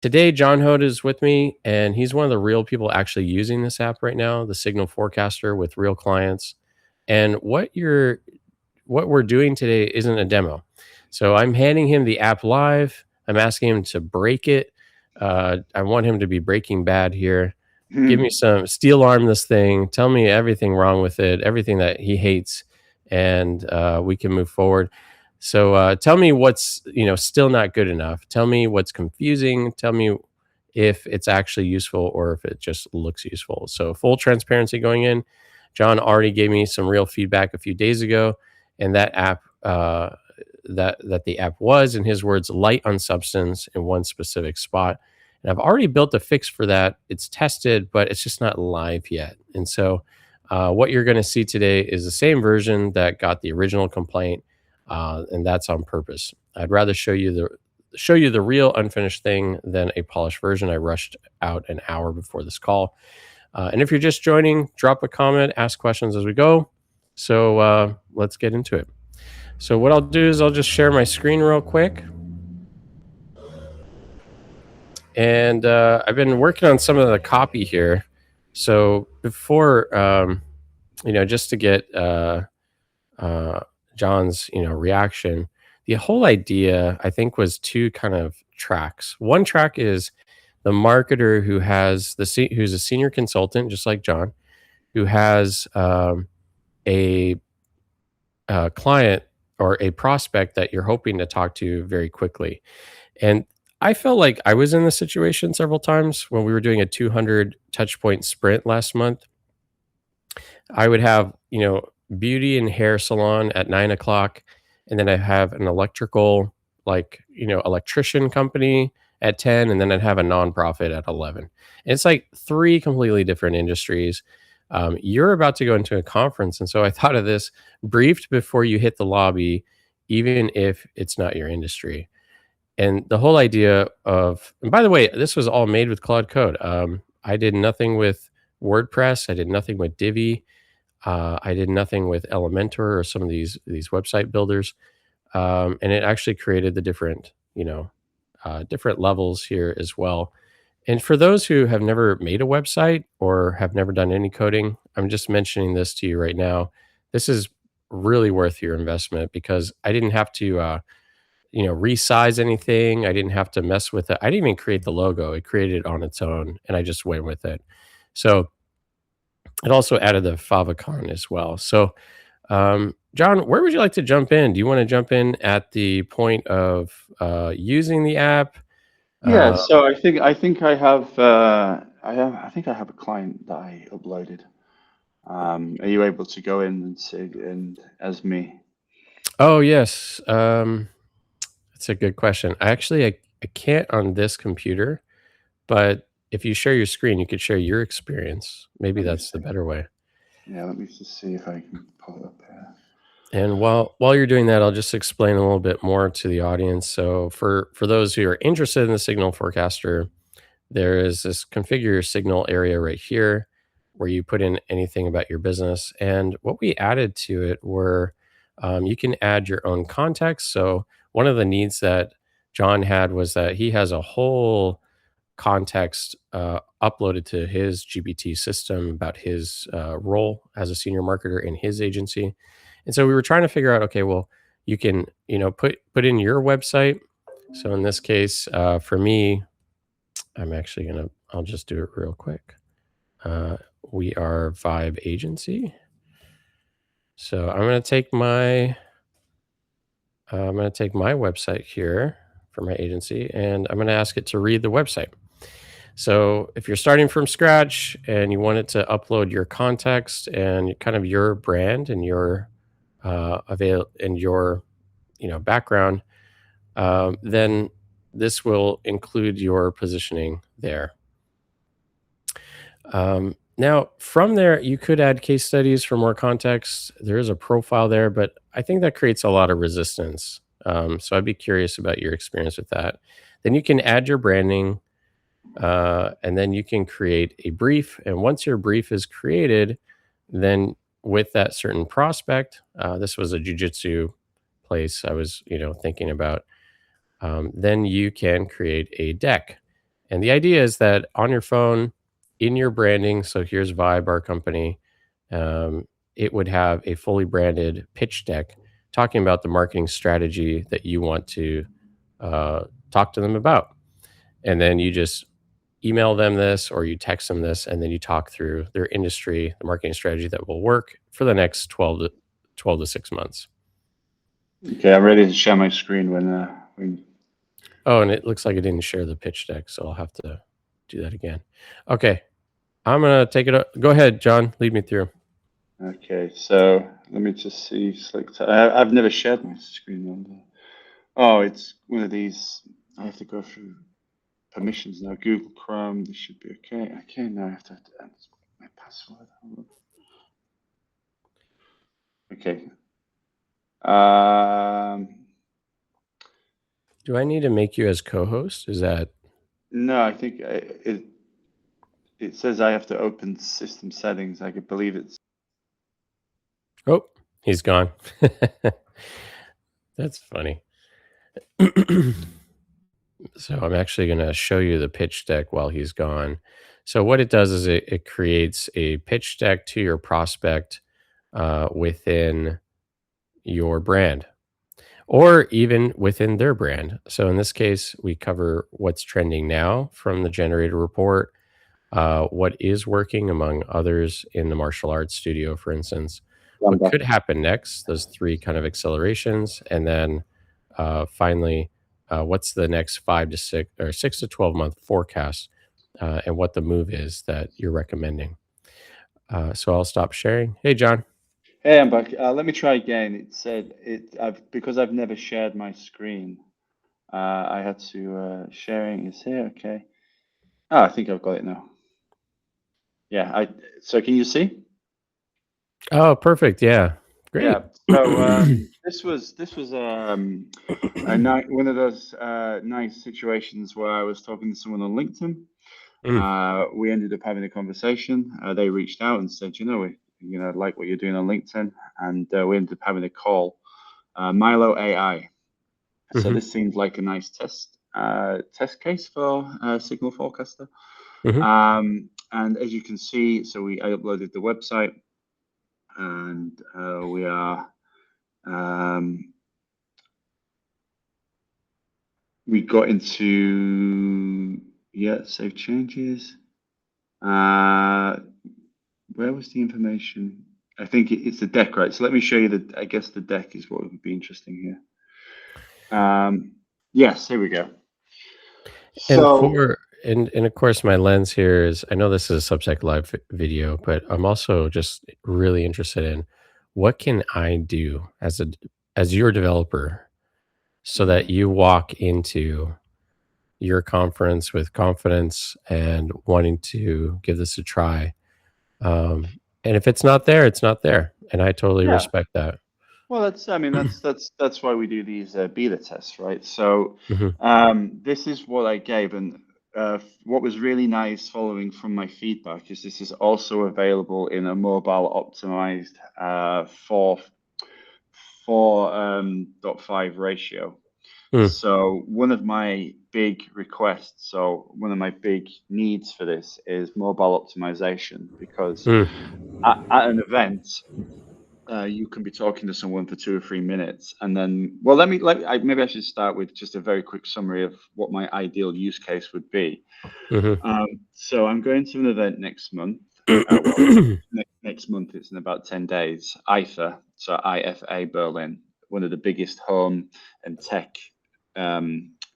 Today, John Hoad is with me, and he's one of the real people actually using this app right now, the Signal Forecaster with real clients. And what we're doing today isn't a demo. So I'm handing him the app live. I'm asking him to break it. I want him to be Breaking Bad here. Give me some steel arm this thing. Tell me everything wrong with it, everything that he hates, and we can move forward. So tell me what's still not good enough. Tell me what's confusing. Tell me if it's actually useful or if it just looks useful. So full transparency going in. John already gave me some real feedback a few days ago, and that app that the app was, in his words, light on substance in one specific spot. And I've already built a fix for that. It's tested, but it's just not live yet. And so, what you're going to see today is the same version that got the original complaint, and that's on purpose. I'd rather show you the real unfinished thing than a polished version. I rushed out an hour before this call. And if you're just joining, drop a comment, ask questions as we go. So let's get into it. So what I'll do is I'll just share my screen real quick. And I've been working on some of the copy here. So before, just to get John's, reaction, the whole idea, I think, was two kind of tracks. One track is the marketer who's a senior consultant, just like John, who has a client or a prospect that you're hoping to talk to very quickly. And I felt like I was in this situation several times when we were doing a 200 touch point sprint last month. I would have, beauty and hair salon at 9 o'clock, and then I have an electrical, electrician company at 10, and then I'd have a nonprofit at 11. And it's like three completely different industries. You're about to go into a conference, and so I thought of this: briefed before you hit the lobby, even if it's not your industry. And the whole idea of, and by the way, this was all made with Claude Code. I did nothing with WordPress. I did nothing with Divi. I did nothing with Elementor or some of these website builders. And it actually created the different, different levels here as well. And for those who have never made a website or have never done any coding, I'm just mentioning this to you right now. This is really worth your investment because I didn't have to, resize anything. I didn't have to mess with it. I didn't even create the logo. It created it on its own, and I just went with it. So it also added the favicon as well. So, John, where would you like to jump in? Do you want to jump in at the point of using the app? Yeah, Uh, so I think I have a client that I uploaded. Are you able to go in and see and as me? oh yes, that's a good question. I can't on this computer, but if you share your screen, you could share your experience. Maybe Let me that's the see. better way. Yeah, let me just see if I can pull it up here. And while you're doing that, I'll just explain a little bit more to the audience. So for those who are interested in the Signal Forecaster, there is this configure your signal area right here where you put in anything about your business. And what we added to it were you can add your own context. So one of the needs that John had was that he has a whole context uploaded to his GPT system about his role as a senior marketer in his agency. And so we were trying to figure out, okay, well, you can, put in your website. So in this case, for me, I'll just do it real quick. We are Vibe Agency. So I'm going to take my website here for my agency, and I'm going to ask it to read the website. So if you're starting from scratch and you want it to upload your context and kind of your brand and your background, then this will include your positioning there. Now, from there, you could add case studies for more context. There is a profile there, but I think that creates a lot of resistance. So I'd be curious about your experience with that. Then you can add your branding, and then you can create a brief. And once your brief is created, then with that certain prospect, this was a jujitsu place I was, thinking about. Then you can create a deck. And the idea is that on your phone, in your branding, so here's Vibe, our company, um, it would have a fully branded pitch deck talking about the marketing strategy that you want to uh, talk to them about. And then you just email them this or you text them this, and then you talk through their industry, the marketing strategy that will work for the next 12 to 6 months. Okay, I'm ready to share my screen when. Oh, and it looks like it didn't share the pitch deck, so I'll have to do that again. Okay, I'm gonna take it up. Go ahead, John. Lead me through. Okay, so let me just see. Select. I've never shared my screen on there. Oh, it's one of these. I have to go through permissions now. Google Chrome. This should be okay. Okay, now I have to enter my password. Hold on. Okay. Do I need to make you as co-host? Is that No, I think it says I have to open system settings. I could believe it's. Oh, he's gone. That's funny. So I'm actually going to show you the pitch deck while he's gone. So what it does is it creates a pitch deck to your prospect within your brand or even within their brand. So in this case, we cover what's trending now from the generator report, what is working among others in the martial arts studio, for instance, I'm what back. could happen next, those three kind of accelerations, and then finally, what's the next 6 to 12 month forecast, and what the move is that you're recommending. So I'll stop sharing. Hey, John. Hey, I'm back. Let me try again. It said because I've never shared my screen. I had to sharing is here. Okay. Oh, I think I've got it now. Yeah. So can you see? Oh, perfect. Yeah, Yeah. great. So this was one of those nice situations where I was talking to someone on LinkedIn. Mm, We ended up having a conversation. They reached out and said, like what you're doing on LinkedIn, and we ended up having a call. Milo AI. So mhm, this seemed like a nice test case for Signal Forecaster. mhm. And as you can see, I uploaded the website, and we are we got into save changes. Where was the information? I think it's the deck, right? So let me show you I guess the deck is what would be interesting here. Yes, here we go. And So of course, my lens here is I know this is a Substack Live video, but I'm also just really interested in what can I do as your developer so that you walk into your conference with confidence and wanting to give this a try. And if it's not there, it's not there, and I totally yeah, respect that. well, I mean, that's why we do these beta tests, right? So Mhm, this is what I gave, and what was really nice following from my feedback is this is also available in a mobile optimized 4.5 ratio. mm, So one of my big requests, so one of my big needs for this is mobile optimization because mm, at an event you can be talking to someone for 2 or 3 minutes, and then, well, maybe I should start with just a very quick summary of what my ideal use case would be. mhm. So I'm going to an event next month. Well, next month it's in about 10 days. IFA, so IFA Berlin, one of the biggest home and tech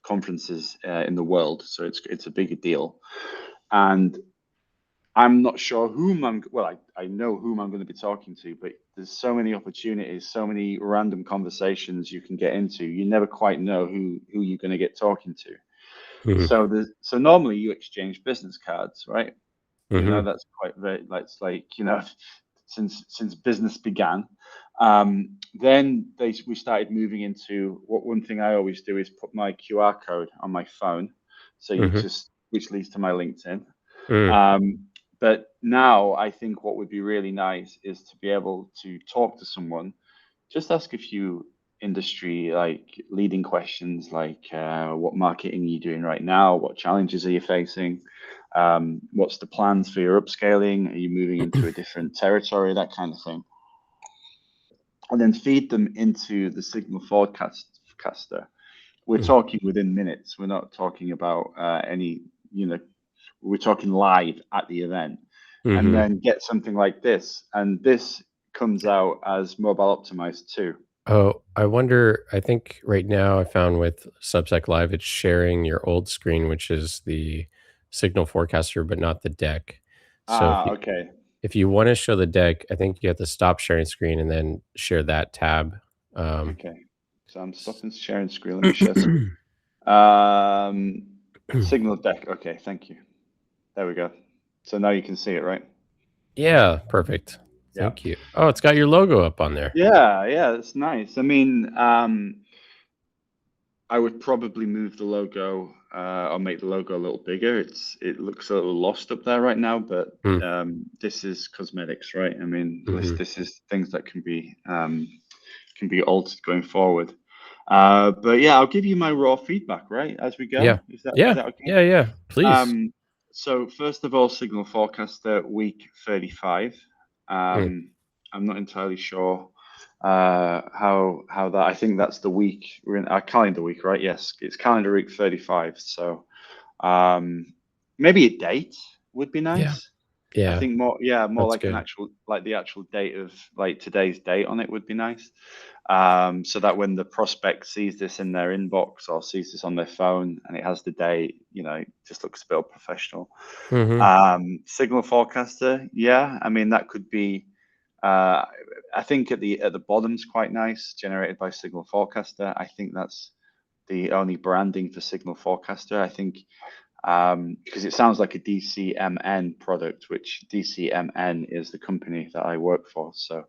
conferences in the world. So it's a bigger deal, and I'm not sure whom I know whom I'm going to be talking to, but there's so many opportunities, so many random conversations you can get into. You never quite know who you're going to get talking to. Mhm, So normally you exchange business cards, right? mhm, That's quite very, that's like, since business began. Then we started moving into one thing I always do is put my QR code on my phone. So mhm, which leads to my LinkedIn. mm, Um, but now I think what would be really nice is to be able to talk to someone, just ask a few industry like leading questions like what marketing are you doing right now? What challenges are you facing? What's the plans for your upscaling? Are you moving into a different territory? That kind of thing. And then feed them into the Signal forecaster. We're talking within minutes. We're not talking about we're talking live at the event. And Mm-hmm. then get something like this. And this comes out as mobile optimized too. Oh, I wonder, I think right now I found with Substack Live, it's sharing your old screen, which is the signal forecaster, but not the deck. So Ah, okay. if you wanna show the deck, I think you have to stop sharing screen and then share that tab. Um, Okay. So I'm s stopping sharing screen. Let me share. Um, Signal deck. Okay, thank you. There we go. So now you can see it, right? Yeah, perfect. Yeah. Thank you. Oh, it's got your logo up on there. Yeah, yeah, that's nice. I mean, I would probably move the logo or make the logo a little bigger. It looks a little lost up there right now, but Mm, this is cosmetics, right? I mean, mhm. this is things that can be altered going forward. But yeah, I'll give you my raw feedback, right, as we Yeah. go. Is Yeah. that okay? Yeah, yeah. Please. Um, so first of all, Signal Forecaster week 35. Mm, I'm not entirely sure how that. I think that's the week we're in our calendar week, right? Yes, it's calendar week 35. So um, maybe a date would be yeah. nice. I Yeah. think more, yeah, more That's like an good. actual, like the actual date of like today's date on it would be nice. So that when the prospect sees this in their inbox or sees this on their phone and it has the date, it just looks a bit professional. Mhm. Signal forecaster, yeah, I mean that could be. Uh, I think at the bottom's quite nice, generated by Signal Forecaster. I think that's the only branding for Signal Forecaster. I think because it sounds like a DCMN product, which DCMN is the company that I work for. So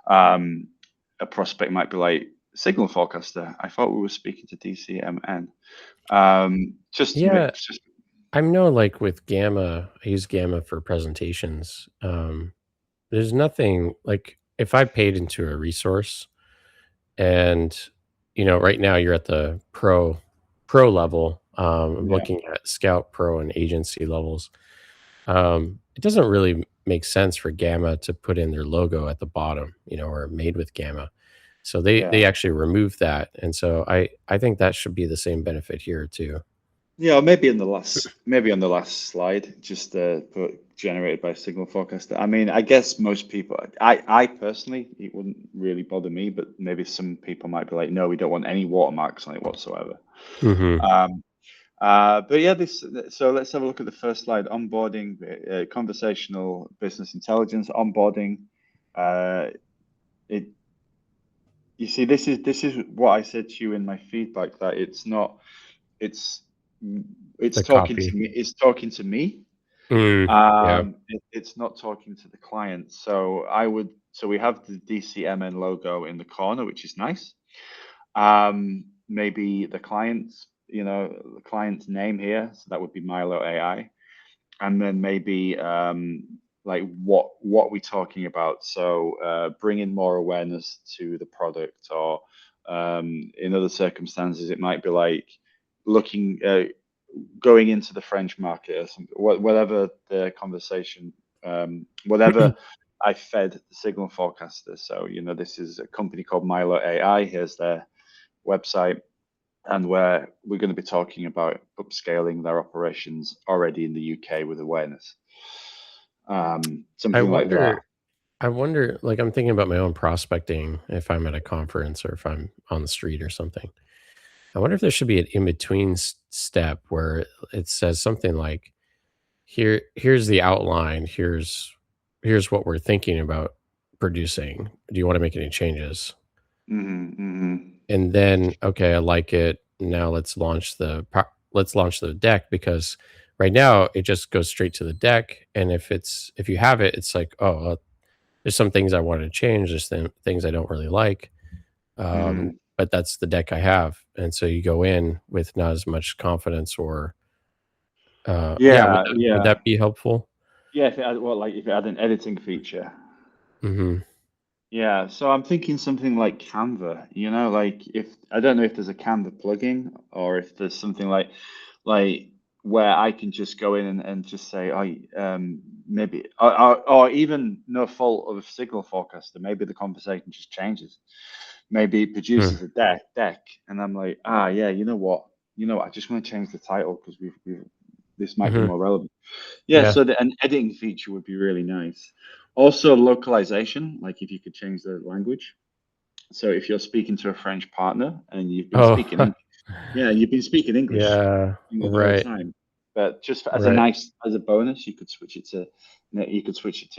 um, a prospect might be like, Signal Forecaster, I thought we were speaking to DCMN. Just to Yeah. make, just I know, like, with Gamma, I use Gamma for presentations. There's nothing like, if I paid into a resource and, right now you're at the pro level, I'm yeah, looking at Scout Pro and agency levels. It doesn't really make sense for Gamma to put in their logo at the bottom, or made with Gamma. So they yeah. actually removed that, and so I think that should be the same benefit here too. Yeah, maybe on the last slide, just put generated by Signal Forecaster. I mean, I guess most people, I personally, it wouldn't really bother me, but maybe some people might be like, no, we don't want any watermarks on it whatsoever. Mhm. Um, but yeah, so let's have a look at the first slide: onboarding, conversational business intelligence, onboarding. Uh, it, you see, this is what I said to you in my feedback that it's not, it's it's The talking to copy. me. It's talking to me. Yeah. It's not talking to the client. So we have the DCMN logo in the corner, which is nice. Maybe the client's name here. So that would be Milo AI. And then maybe like what we're talking about. So bringing more awareness to the product, or in other circumstances, it might be like looking going into the French market or something, whatever the conversation, whatever I fed the Signal Forecaster. So, this is a company called Milo AI. Here's their website, and where we're going to be talking about upscaling their operations already in the UK with awareness. I Something like that. wonder I wonder, like, I'm thinking about my own prospecting if I'm at a conference or if I'm on the street or something. I wonder if there should be an in between step where it says something like, here's the outline, here's what we're thinking about producing. Do you want to make any changes? Hmm. And then, okay, I like it. Now let's launch the deck, because right now it just goes straight to the deck. And if you have it, it's like, oh, well, there's some things I wanted to change. There's things I don't really like. Hmm. But that's the deck I have. And so you go in with not as much confidence, or yeah, Yeah, would yeah, that be helpful? yeah. If it had an editing feature. Mhm. Yeah, so I'm thinking something like Canva, like if I don't know if there's a Canva plugin or if there's something like where I can just go in and just say, oh, maybe, or even no fault of a signal forecaster, maybe the conversation just changes. Maybe it Mm, produces a deck, and I'm like, yeah, I just want to change the title because we've this might be mhm. more relevant. Yeah, Yeah. so an editing feature would be really nice. Also, localization, like if you could change the language. So if you're speaking to a French partner and Oh, you've been speaking English, yeah. the whole Right. time. But just as a Right. nice as a bonus, you could switch it to,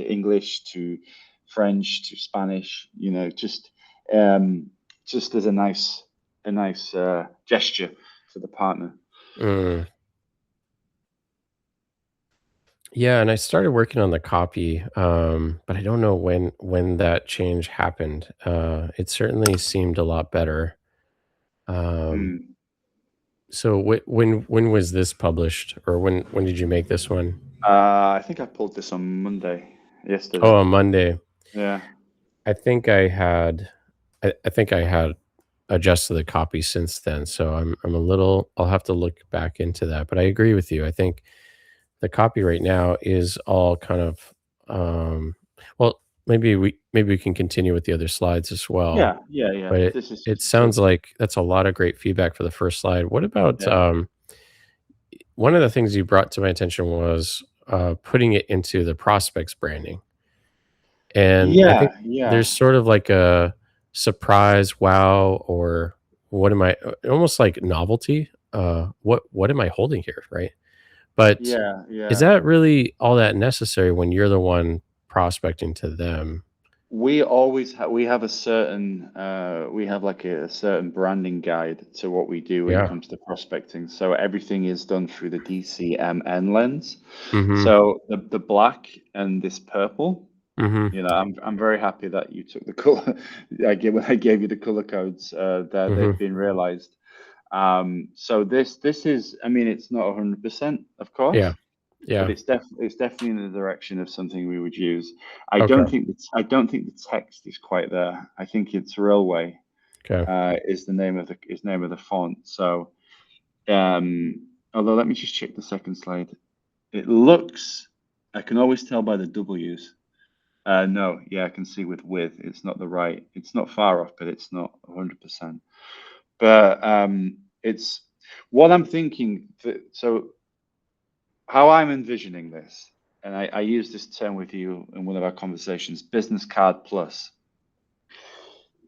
English, to French, to Spanish. Um, just as a nice gesture for the partner. Mm. Yeah, and I started working on the copy, but I don't know when that change happened. It certainly seemed a lot better. Um, Hmm. so when was this published, or when did you make this one? I think I pulled this on Monday, yesterday. Oh, on Monday. Yeah. I think I had I think I had adjusted the copy since then, so I'm a little I'll have to look back into that, but I agree with you. I think the copy right now is all kind of, well, maybe we can continue with the other slides as well, Yeah, yeah, yeah. but it This is it so sounds like that's a lot of great feedback for the first slide. What about, yeah. one of the things you brought to my attention was, putting it into the prospects branding, and I think Yeah, yeah. there's sort of like a surprise, wow, or what am I almost like novelty, what am I holding here, right? But Yeah, is yeah. that really all that necessary when you're the one prospecting to them? We have we have like a certain branding guide to what we do when it Yeah. comes to prospecting. So everything is done through the DCMN lens. Mhm. So the black and this purple, Mhm. I'm very happy that you took the color. I gave you the color codes, that they've Mhm. been realized. So this is, I mean, it's not 100%, of Yeah. course, but Yeah. it's definitely in the direction of something we would use. Okay. I don't think the text is quite there. I think it's railway, Okay. is the name of the font. So, although let me just check the second slide. It looks, I can always tell by the W's. No, yeah, I can see with it's not the right. It's not far off, but it's not 100%. But it's what I'm thinking. So how I'm envisioning this, and I use this term with you in one of our conversations, business card plus.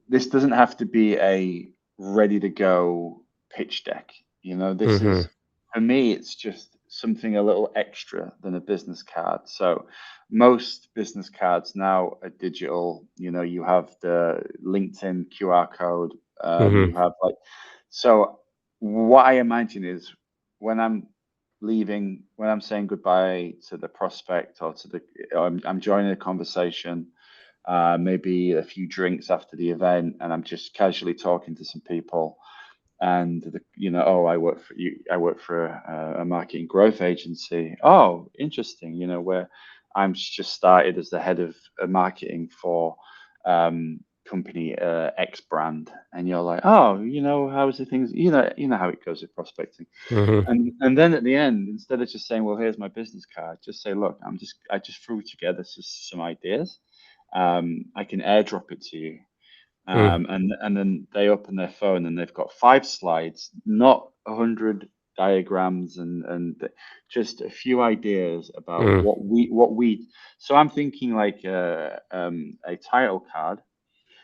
This doesn't have to be a ready to go pitch deck. This Mhm. is, for me, it's just something a little extra than a business card. So most business cards now are digital. You have the LinkedIn QR code. Mhm. You have so what I imagine is when I'm when I'm saying goodbye to the prospect or I'm joining a conversation, maybe a few drinks after the event, and I'm just casually talking to some people. And oh, I work for a marketing growth agency. Oh, interesting. Where I'm just started as the head of marketing for company X brand, and you're like, oh, how's the things? You know how it goes with prospecting. Mhm. And then at the end, instead of just saying, well, here's my business card, just say, look, I just threw together some ideas. I can airdrop it to you. Mm. And then they open their phone and they've got 5 slides, not 100 diagrams, and just a few ideas about Mm. what we. So I'm thinking like a title card,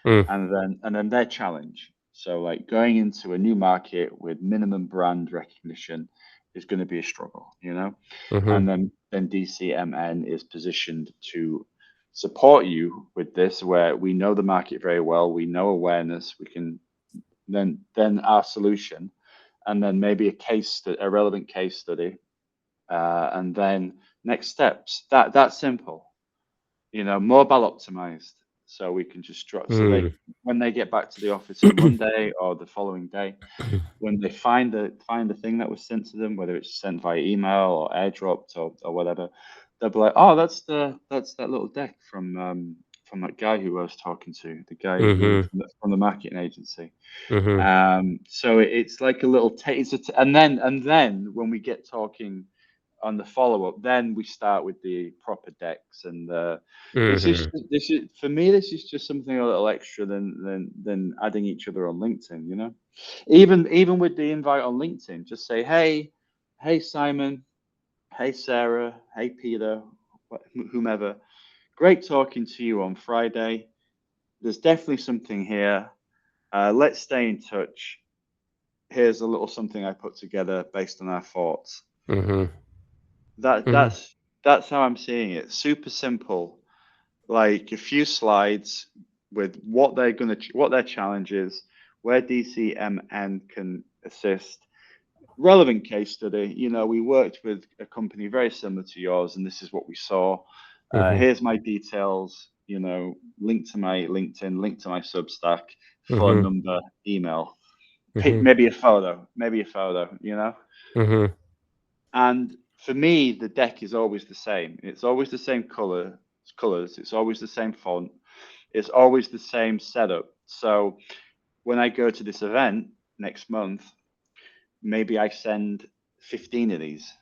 Mm. and then their challenge. So like going into a new market with minimum brand recognition is going to be a struggle, Mhm. and then DCMN is positioned to support you with this, where we know the market very well, we know awareness, we can then our solution, and then maybe a relevant case study, and then next steps. That's simple, mobile optimized, so we can just drop. So Mm. when they get back to the office on Monday or the following day, when they find the thing that was sent to them, whether it's sent via email or airdropped or whatever, they'll be like, "Oh, that's that little deck from that guy who I was talking to, the guy who Mhm. from the marketing agency. Mhm. So it's like a little and then when we get talking on the follow up, then we start with the proper decks and Mhm. this is for me. This is just something a little extra than adding each other on LinkedIn. You know, even with the invite on LinkedIn, just say hey Simon, hey Sarah, hey Peter, whomever. Great talking to you on Friday. There's definitely something here. Let's stay in touch. Here's a little something I put together based on our thoughts. Mhm. That Mhm. that's that's how I'm seeing it. Super simple, like a few slides with what their challenge is, where DCMN can assist, relevant case study. You know, we worked with a company very similar to yours, and this is what we saw. Mhm. Here's my details. You know, link to my LinkedIn, link to my Substack, phone Mhm. number, email, Mhm. maybe a photo, maybe a photo. You know, Mhm. and for me, the deck is always the same. It's always the same colors. It's always the same font. It's always the same setup. So when I go to this event next month, maybe I send 15 of these.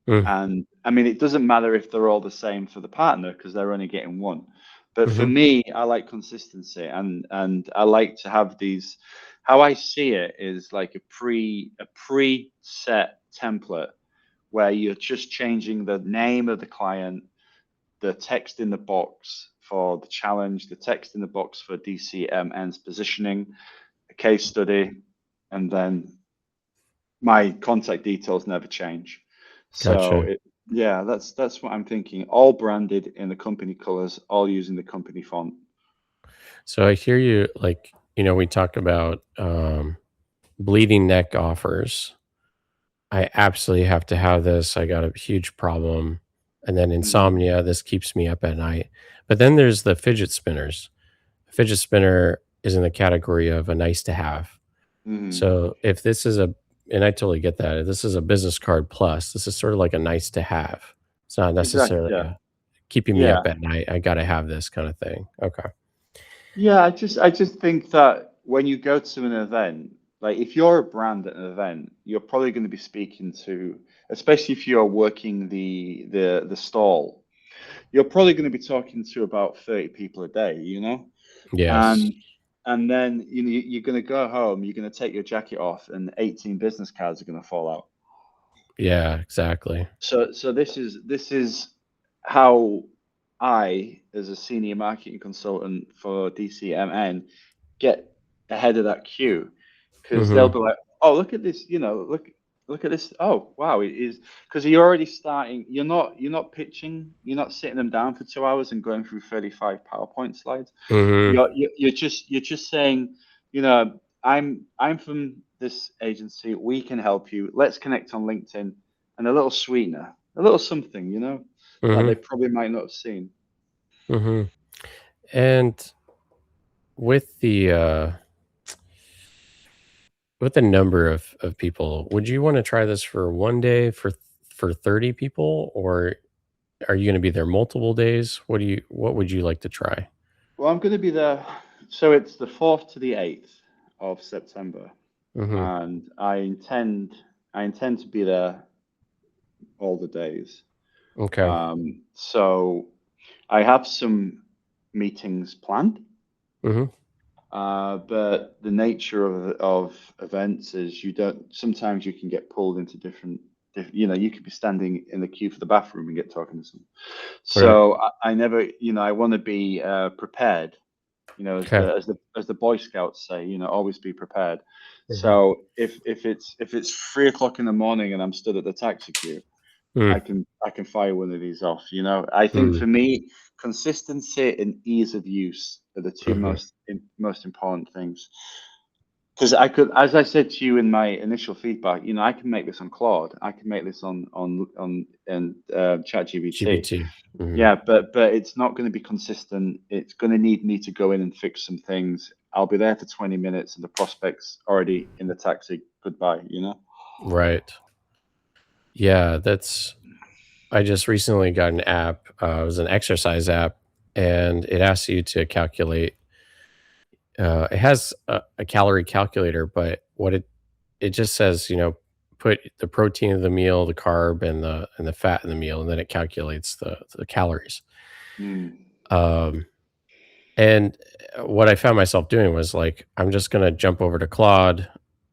Mm. And I mean, it doesn't matter if they're all the same for the partner because they're only getting one. But for Mhm. me, I like consistency and I like to have these. How I see it is like a preset template where you're just changing the name of the client, the text in the box for the challenge, the text in the box for DCMN's positioning, a case study, and then my contact details never change. So Gotcha. it, yeah, that's what I'm thinking. All branded in the company colors, all using the company font. So I hear you, like, we talk about, bleeding neck offers. I absolutely have to have this. I got a huge problem. And then Mm, insomnia, this keeps me up at night. But then there's the fidget spinners. A fidget spinner is in the category of a nice to have. mm, So if this is a, and I totally get that. If this is a business card plus, this is sort of like a nice to have. It's not exactly. necessarily Yeah. a keeping me Yeah. up at night. I got to have this kind of thing. Okay. Yeah. I just think that when you go to an event, like if you're a brand at an event, you're probably going to be speaking to, especially if you're working the stall, you're probably going to be talking to about 30 people a day, you know? Yes. And and then you're going to go home, you're going to take your jacket off, and 18 business cards are going to fall out. Yeah, exactly. So this is how I, as a senior marketing consultant for DCMN, get ahead of that queue because they'll Mhm. be like, "Oh, look at this! Look at this! Oh, wow! It is because you're already starting. You're not pitching. You're not sitting them down for 2 hours and going through 35 PowerPoint slides. Mhm. You're just saying, I'm from this agency. We can help you. Let's connect on LinkedIn and a little sweetener, a little something, that they Mhm. probably might not have seen. Mhm. And with the number of people, would you wanna try this for 1 day for 30 people, or are you gonna be there multiple days? What would you like to try? Well, I'm going to be there. So it's the 4th to the 8th of September, Mhm. and I intend to be there all the days. Okay. So I have some meetings planned. Mhm. But the nature of events is you don't. Sometimes you can get pulled into you could be standing in the queue for the bathroom and get talking to someone. Right. So I never, I want to be prepared. As Okay. the Boy Scouts say, always be prepared. Mhm. So if it's 3 o'clock in the morning and I'm stood at the taxi queue, I Mm. can I can fire one of these off. I think Mm. for me, consistency and ease of use are the two Mhm. most important things. Because I could, as I said to you in my initial feedback, I can make this on Claude, I can make this on and ChatGPT. GPT. Mhm. Yeah, but it's not going to be consistent. It's going to need me to go in and fix some things. I'll be there for 20 minutes, and the prospect's already in the taxi. Goodbye. Right. Yeah, I just recently got an app, it was an exercise app, and it asks you to calculate. It has a calorie calculator, but it just says, put the protein of the meal, the carb, and the fat in the meal, and then it calculates the calories. Mm. Um, and what I found myself doing was like, I'm just gonna jump over to Claude,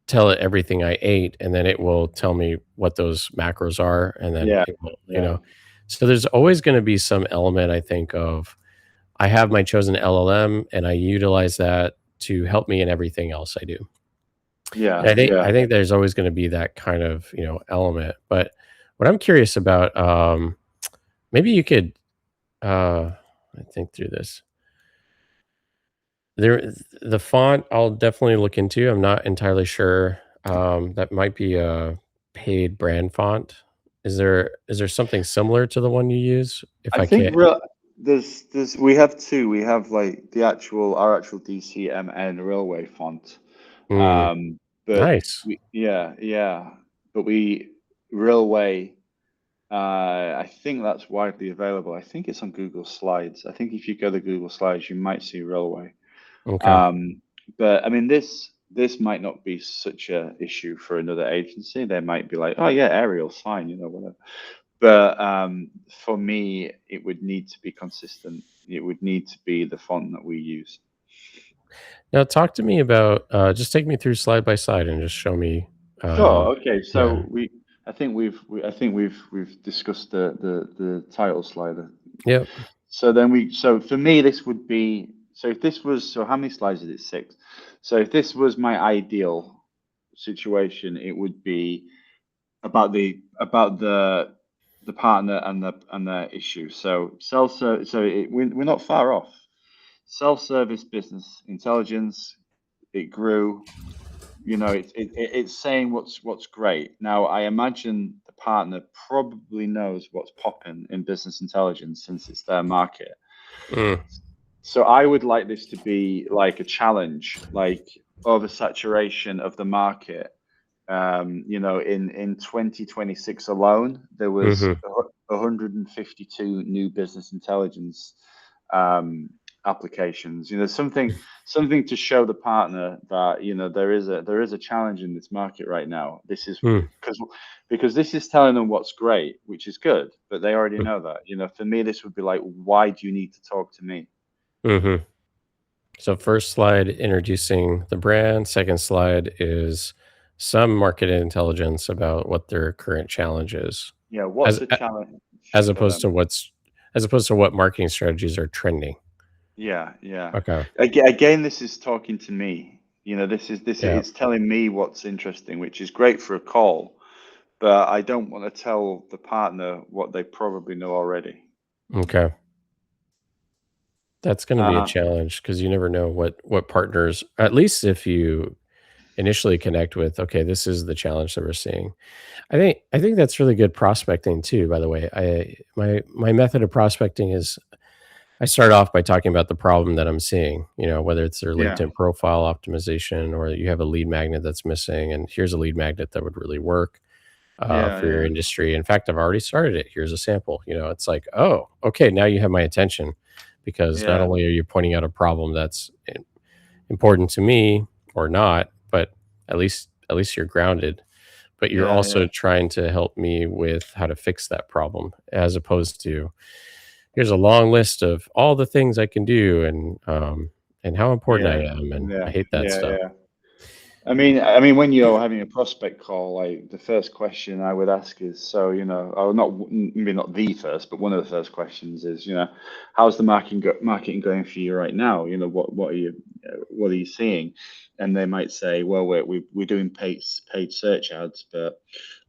tell it everything I ate, and then it will tell me what those macros are, and then Yeah, it will, yeah, So there's always gonna be some element, I think, of I have my chosen LLM, and I utilize that to help me in everything else I do. And yeah, I yeah. think there's always gonna be that kind of, element, but what I'm curious about, maybe you could, let me think through this. The font I'll definitely look into. I'm not entirely sure. That might be a paid brand font. Is there something similar to the one you use? If I I think can't. there's we have two. We have like our actual DCMN railway font. Mm, Um, but nice. yeah. But we railway. I think that's widely available. I think it's on Google Slides. I think if you go to Google Slides, you might see railway. Okay. Um, but I mean, this might not be such a issue for another agency. They might be like, oh yeah, Arial's fine, whatever. But for me, it would need to be consistent. It would need to be the font that we use. Now talk to me about, just take me through slide by side and just show me, Sure. Okay. yeah. So I think we've discussed the title slider. Yep. So for me, this would be so if this was so how many slides is it? Six. So if this was my ideal situation, it would be about the partner and the issue. So we're not far off. Self-service business intelligence. It grew. It's saying what's great. Now, I imagine the partner probably knows what's popping in business intelligence since it's their market. Mm, So I would like this to be like a challenge, like oversaturation of the market. In 2026 alone, there was mhm, 152 new business intelligence um, applications. Something to show the partner that there is a challenge in this market right now. This is mm, because this is telling them what's great, which is good, but they already mm, know that. For me, this would be like, why do you need to talk to me? mhm. So first slide introducing the brand, second slide is some market intelligence about what their current challenge is, Yeah, what's as the challenge as for opposed to them? what marketing strategies are trending. Yeah, yeah. Okay. Again, this is talking to me. Yeah. It's telling me what's interesting, which is great for a call, but I don't want to tell the partner what they probably know already. Okay. That's gonna be a Uh, challenge because you never know what partners, at least if you initially connect with, "Okay, this is the challenge that we're seeing." I think that's really good prospecting too, by the way. My method of prospecting is I start off by talking about the problem that I'm seeing, whether it's their yeah, LinkedIn profile optimization or you have a lead magnet that's missing, and here's a lead magnet that would really work yeah, for your yeah, industry. In fact, I've already started it. Here's a sample. It's like, oh, okay, now you have my attention because not yeah, only are you pointing out a problem that's important to me or not, but at least you're grounded. But you're yeah, also yeah, trying to help me with how to fix that problem, as opposed to here's a long list of all the things I can do and how important I yeah, am, and I yeah, hate that yeah, stuff. yeah. I mean, when you're having a prospect call, like the first question I would ask is, so or not maybe not the first, but one of the first questions is, how's the marketing going for you right now? What are you seeing? And they might say, well, we're doing paid search ads, but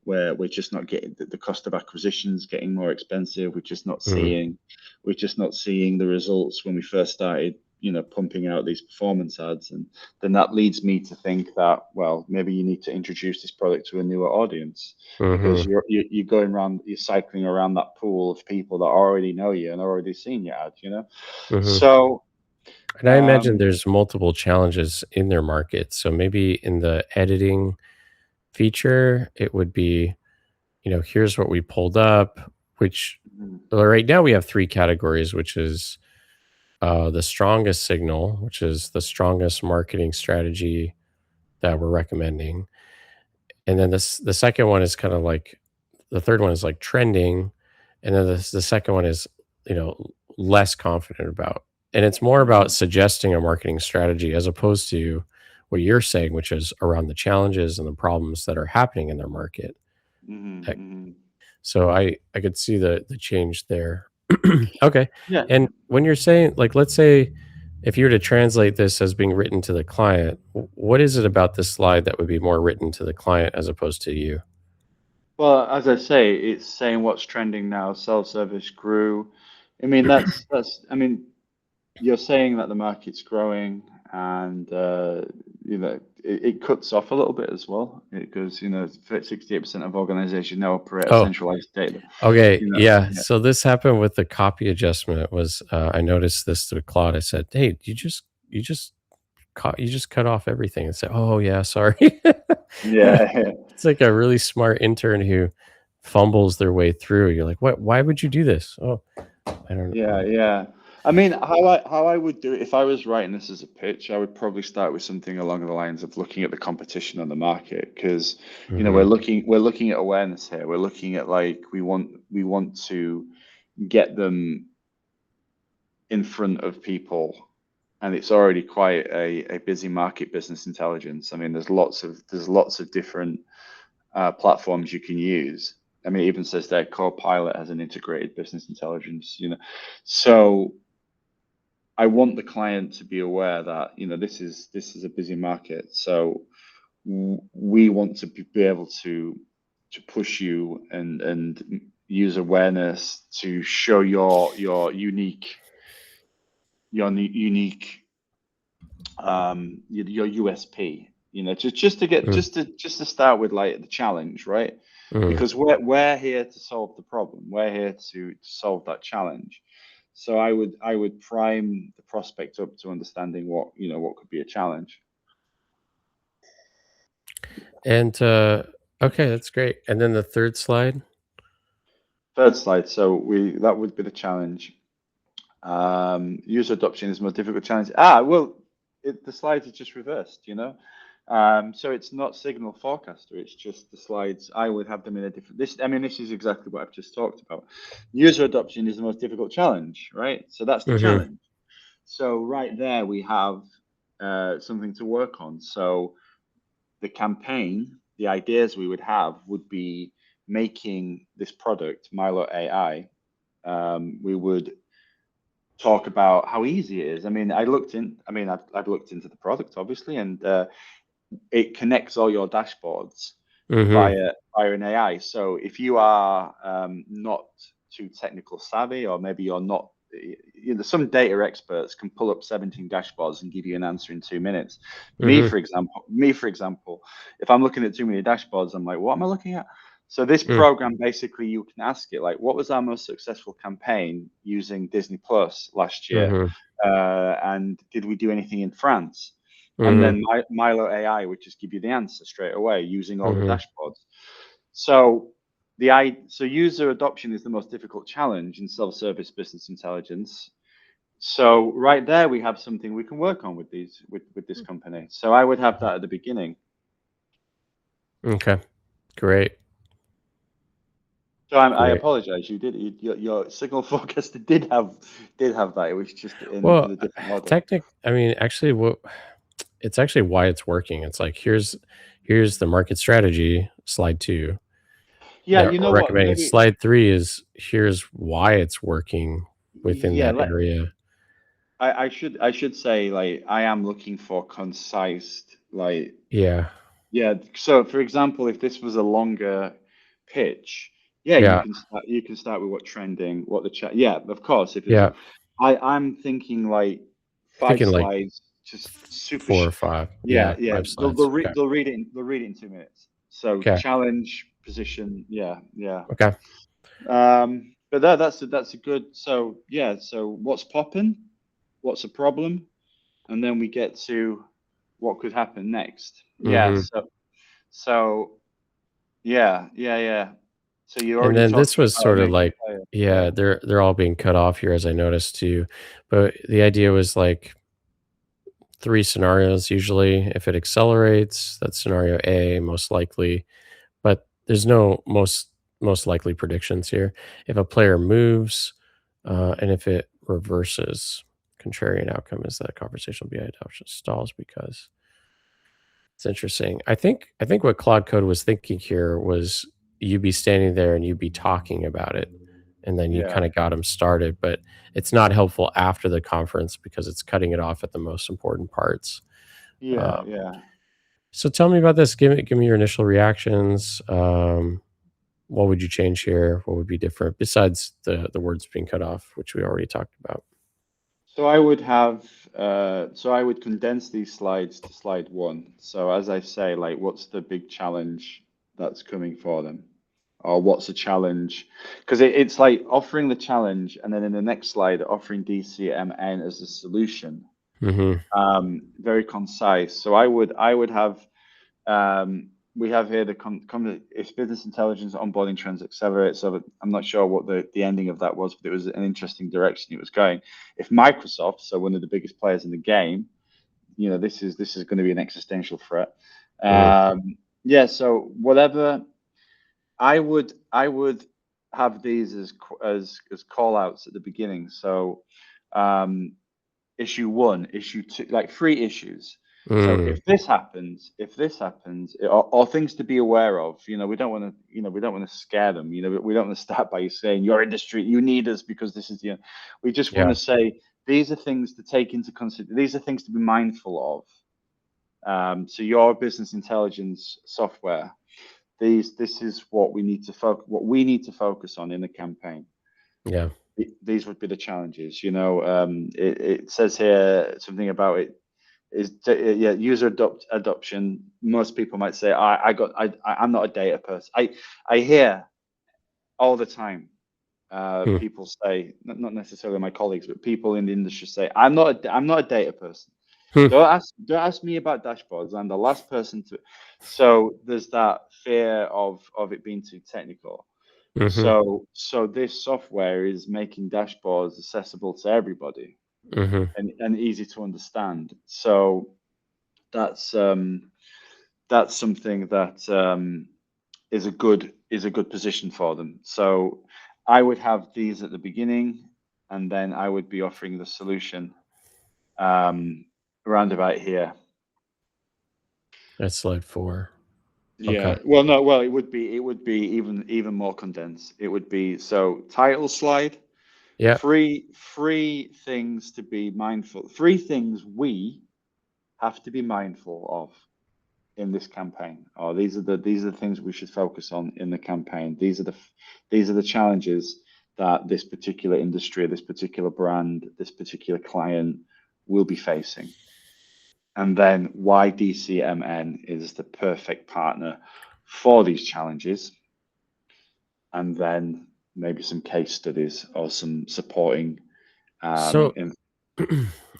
we're just not getting the cost of acquisitions getting more expensive. Mhm, We're just not seeing the results when we first started, pumping out these performance ads, and then that leads me to think that, well, maybe you need to introduce this product to a newer audience because mhm, you're going around, you're cycling around that pool of people that already know you and already seen your ad, mhm. So, And I imagine um, there's multiple challenges in their market, so maybe in the editing feature, it would be, here's what we pulled up, which mm, well, right now we have 3 categories, which is the strongest signal, which is the strongest marketing strategy that we're recommending. And then the second one is kind of like the third one is like trending, and then the second one is, you know, less confident about. And it's more about Mhm, suggesting a marketing strategy as opposed to what you're saying, which is around the challenges and the problems that are happening in their market. mhm, Heck, mhm. so I could see the change there. Okay. Yeah. And when you're saying, like, let's say if you were to translate this as being written to the client, what is it about this slide that would be more written to the client as opposed to you? Well, as I say, it's saying what's trending now. Self-service grew. I mean, that's. I mean, you're saying that the market's growing, and it cuts off a little bit as well. It goes, 68% of organizations now operate a Oh, centralized data. okay, You know, yeah. yeah, So this happened with the copy adjustment. Was I noticed this through Claude? I said, "Hey, you just cut off everything." And said, "Oh yeah, sorry." yeah, It's like a really smart intern who fumbles their way through. You're like, "What? Why would you do this?" Oh, I don't yeah, know. yeah. I mean, how I would do it if I was writing this as a pitch, I would probably start with something along the lines of looking at the competition on the market because we're Mhm, looking at awareness here. We're looking at like we want to get them in front of people, and it's already quite a busy market, business intelligence. I mean, there's lots of different platforms you can use. I mean, it even says there Copilot has an integrated business intelligence. So I want the client to be aware that this is a busy market. So we want to be able to push you and use awareness to show your unique your USP. Just to get mm, just to start with like the challenge, right? mhm. Because we're here to solve the problem. We're here to solve that challenge. So I would prime the prospect up to understanding what could be a challenge. And, okay, that's great. And then the 3rd slide? Third slide. So we that would be the challenge. User adoption is the most difficult challenge. Well, the slides are just reversed. So it's not signal forecaster. It's just the slides. I would have them in a different. This is exactly what I've just talked about. User adoption is the most difficult challenge, right? So that's the Mhm, challenge. So right there we have something to work on. So the campaign, the ideas we would have would be making this product Milo AI. We would talk about how easy it is. I've looked into the product obviously, and it connects all your dashboards mhm, via an AI. So if you are not too technical savvy, or maybe you're not, some data experts can pull up 17 dashboards and give you an answer in 2 minutes. mhm, Me for example, if I'm looking at too many dashboards, I'm like, what am I looking at? So this mm, program basically, you can ask it like, what was our most successful campaign using Disney Plus last year, mhm, and did we do anything in France? And mhm, then Milo AI would just give you the answer straight away using all the mhm. dashboards. So so user adoption is the most difficult challenge in self-service business intelligence. So right there we have something we can work on with this company. So I would have that at the beginning. Okay, great, So I great. apologize. Your signal forecaster did have that. It was just in Well, a different order. I mean, actually, what it's actually why it's working. It's like, here's the market strategy, slide 2, Yeah, that you we're know what? recommending. Maybe Slide 3 is here's why it's working within yeah. that area. I should say like I am looking for concise like. Yeah, Yeah. So, for example, if this was a longer pitch, yeah, you yeah, can start with what trending, what the chat. Yeah, of course. If it's, yeah. I'm thinking like five Thinking like slides, just super. 4 or 5. Yeah, Yeah, yeah. 5 They'll slides. they'll read Okay, they'll read it in 2 minutes. So okay, challenge, position. Yeah, yeah. okay. But that's a good. So yeah. So what's popping? What's a problem? And then we get to what could happen next. Yeah. Mhm. So yeah, yeah, yeah. So you're And already then this talking was about a sort of major like player. Yeah, Yeah, they're all being cut off here as I noticed too. But the idea was like 3 scenarios usually. If it accelerates, that's scenario A, most likely, but there's no most likely predictions here. If a player moves, and if it reverses, contrarian outcome is that conversational BI adoption stalls because it's interesting. I think what Claude Code was thinking here was you be standing there and you be talking about it, and then you yeah, kinda got 'em started, but it's not helpful after the conference because it's cutting it off at the most important parts. yeah, Uh, yeah. so tell me about this. Give me your initial reactions. What would you change here? What would be different besides the words being cut off, which we already talked about? So I would have, so I would condense these slides to slide one. So as I say, like, what's the big challenge that's coming for them? Or what's the challenge? Because it's like offering the challenge, and then in the next slide, offering DCMN as a solution. Mhm. Very concise. So I would have we have here the it's business intelligence, onboarding trends, accelerate. So I'm not sure what the ending of that was, but it was an interesting direction it was going. If Microsoft, so one of the biggest players in the game, this is going to be an existential threat. Mm. Yeah. So whatever I would have these as call outs at the beginning. So um, issue one, issue two, like three issues. So Mm. if this happens, or things to be aware of, we don't want to, we don't want to scare them. We don't want to start by saying your industry, you need us because this is we just want Yeah. to say these are things to take into consideration. These are things to be mindful of. So your business intelligence software, this is what we need to focus on in the campaign. Yeah. These would be the challenges. It says here something about it is yeah, user adoption. Most people might say I'm not a data person. I hear all the time Hmm. people say, not necessarily my colleagues, but people in the industry say I'm not a data person. Hmm. Don't ask me about dashboards. I'm the last person to. So there's that fear of it being too technical. Mhm. So this software is making dashboards accessible to everybody Mhm. and easy to understand. So that's um, that's something that is a good position for them. So I would have these at the beginning, and then I would be offering the solution um, around about here. That's slide 4. Okay. Yeah. Well, no. Well, it would be even more condensed. It would be so title slide. Yeah. Three things to be mindful. Three things we have to be mindful of in this campaign. Or these are the things we should focus on in the campaign. These are the challenges that this particular industry, this particular brand, this particular client will be facing. And then why DCMN is the perfect partner for these challenges. And then maybe some case studies or some supporting So in.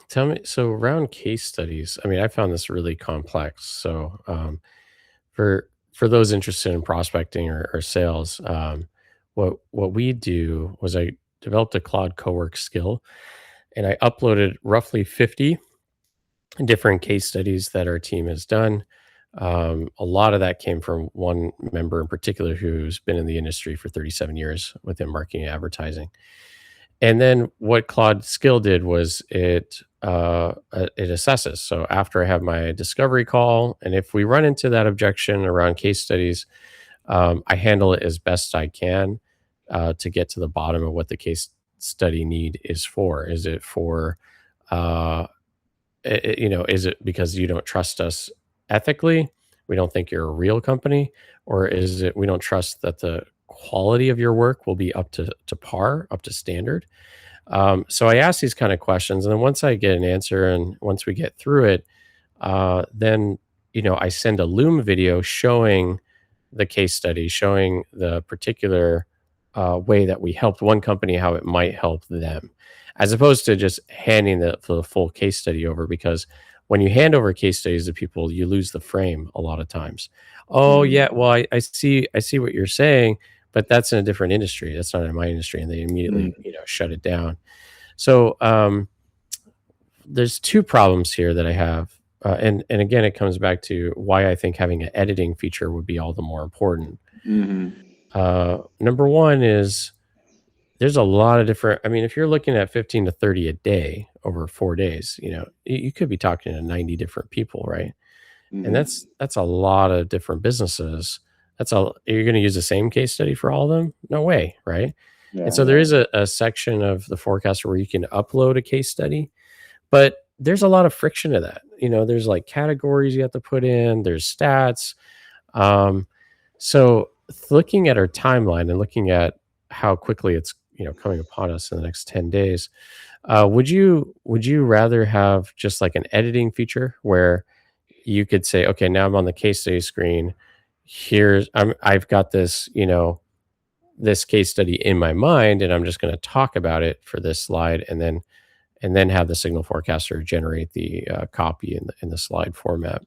tell me, so around case studies, I mean, I found this really complex. So, for those interested in prospecting or sales, what we do was I developed a Claude Cowork skill, and I uploaded roughly 50 different case studies that our team has done. A lot of that came from one member in particular who's been in the industry for 37 years within marketing and advertising. And then what Claude Skill did was it assesses. So after I have my discovery call, and if we run into that objection around case studies, I handle it as best I can to get to the bottom of what the case study need is for. Is it for uh, is it because you don't trust us ethically? We don't think you're a real company, or is it we don't trust that the quality of your work will be up to par, up to standard? So I ask these kind of questions, and then once I get an answer, and once we get through it, then I send a Loom video showing the case study, showing the particular way that we helped one company, how it might help them, as opposed to just handing the full case study over. Because when you hand over case studies to people, you lose the frame a lot of times. Oh yeah, Mm, well I see what you're saying, but that's in a different industry. That's not in my industry, and they immediately, Mm, shut it down. So, there's 2 problems here that I have, and again, it comes back to why I think having an editing feature would be all the more important. mhm. Number 1 is there's a lot of different, I mean, if you're looking at 15 to 30 a day over 4 days, you could be talking to 90 different people, right? And Mhm. that's a lot of different businesses. That's all you're gonna use the same case study for all of them? No way, right? And Yeah, so there yeah. is a section of the forecaster where you can upload a case study, but there's a lot of friction to that. There's, like, categories you have to put in, there's stats. Um, so looking at our timeline and looking at how quickly it's, coming upon us in the next 10 days, would you rather have just like an editing feature where you could say, okay, now I'm on the case study screen. I've got this, this case study in my mind, and I'm just going to talk about it for this slide, and then have the signal forecaster generate the copy in the slide format.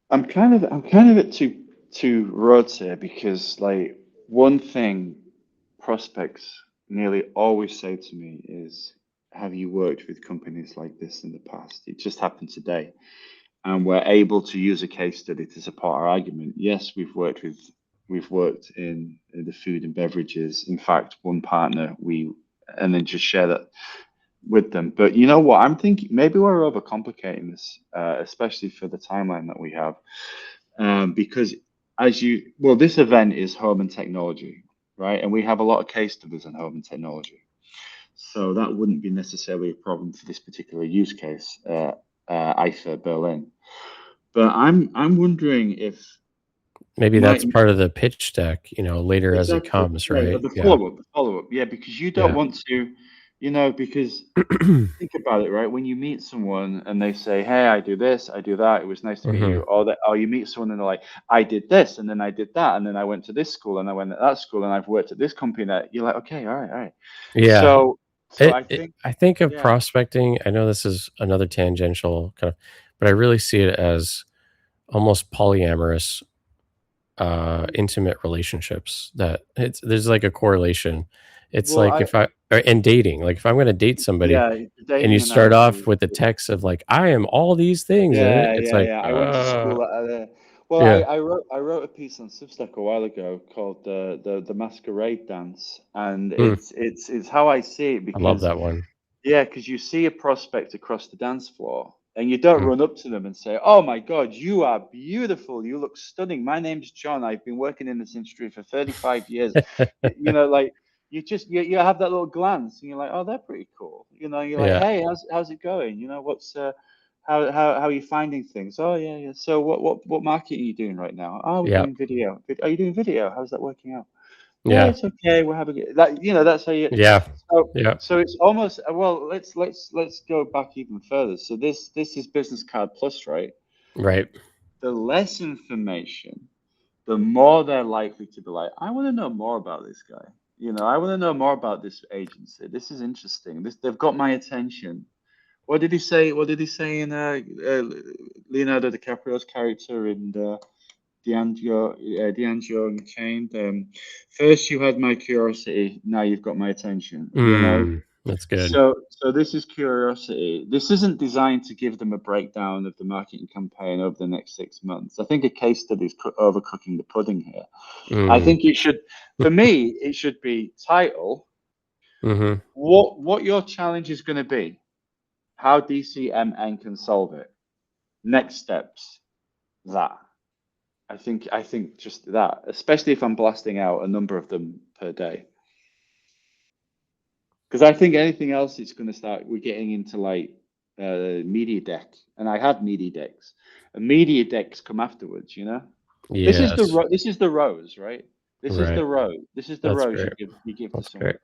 I'm kind of at two roads here because like one thing prospects nearly always say to me is, "Have you worked with companies like this in the past?" It just happened today, and we're able to use a case study to support our argument. Yes, we've worked in the food and beverages. In fact, one partner and then just share that with them. But you know what? I'm thinking maybe we're overcomplicating this, especially for the timeline that we have. Because this event is home and technology, right? And we have a lot of case studies on home and technology. So that wouldn't be necessarily a problem for this particular use case, IFA Berlin. But I'm wondering if Maybe my that's part of the pitch deck, later as it exactly, comes, yeah, right? the Yeah. follow up, the follow up, yeah, because you don't Yeah. want to, because think about it, right? When you meet someone and they say, "Hey, I do this, I do that. It was nice to meet you," Hmm. or you meet someone and they're like, "I did this, and then I did that, and then I went to this school, and I went to that school, and I've worked at this company." That you're like, "Okay, all right, all right." Yeah. So I think, I think of yeah, prospecting. I know this is another tangential kind of, but I really see it as almost polyamorous, intimate relationships, that there's like a correlation. It's well, like if I and dating, like if I'm going to date somebody yeah, the and you dating start analogy. off with the text of like, I am all these things, and Yeah, it's yeah, like, yeah. I went to school well, yeah, I wrote a piece on Substack a while ago called the Masquerade Dance, and mm, it's how I see it I love because that one. yeah, because you see a prospect across the dance floor and you don't Mm. run up to them and say, "Oh my God, you are beautiful. You look stunning. My name's John. I've been working in this industry for 35 years." Like you have that little glance and you're like, "Oh, they're pretty cool." You're like, Yeah, "Hey, how's it going? What's how are you finding things? Oh yeah, yeah. So what market are you doing right now? Oh, we're yeah, doing video. Are you doing video? How's that working out? Yeah, yeah, it's okay. We're having that. That's how you. yeah, So yeah, so it's almost well. Let's go back even further. So this is Business Card Plus, right? right. The less information, the more they're likely to be like, I want to know more about this guy. I want to know more about this agency. This is interesting. They've got my attention. What did he say? What did he say in Leonardo DiCaprio's character in D'Angelo Unchained? First you had my curiosity, now you've got my attention. That's good. So this is curiosity. This isn't designed to give them a breakdown of the marketing campaign over the next 6 months. I think a case study is overcooking the pudding here. I Mm, think it should, for me, it should be title. mhm. What your challenge is going to be? How DCMN can solve it. Next steps. That. I think just that, especially if I'm blasting out a number of them per day. Because I think anything else is going to start. We're getting into like media deck, and I have media decks. And media decks come afterwards. Yes, This is the rose, right? This is right. the rose. This is the That's rose great. you give to That's great. someone.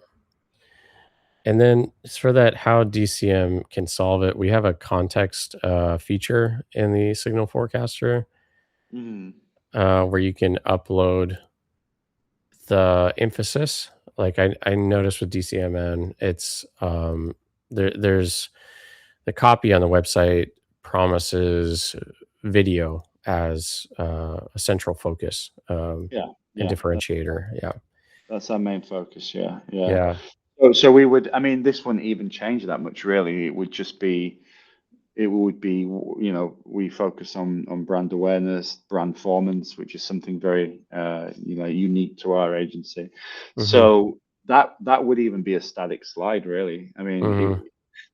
And then for that, how DCM can solve it, we have a context feature in the signal forecaster, Mm, where you can upload the emphasis. Like I noticed with DCMN, it's there's the copy on the website promises video as a central focus, yeah, and yeah, differentiator. Yeah. That's our main focus. Yeah, yeah. Yeah. So we would. I mean, this wouldn't even change that much, really. It would just be. It would be. We focus on brand awareness, brand performance, which is something very, unique to our agency. Mhm. So that would even be a static slide, really. I mean, Mhm.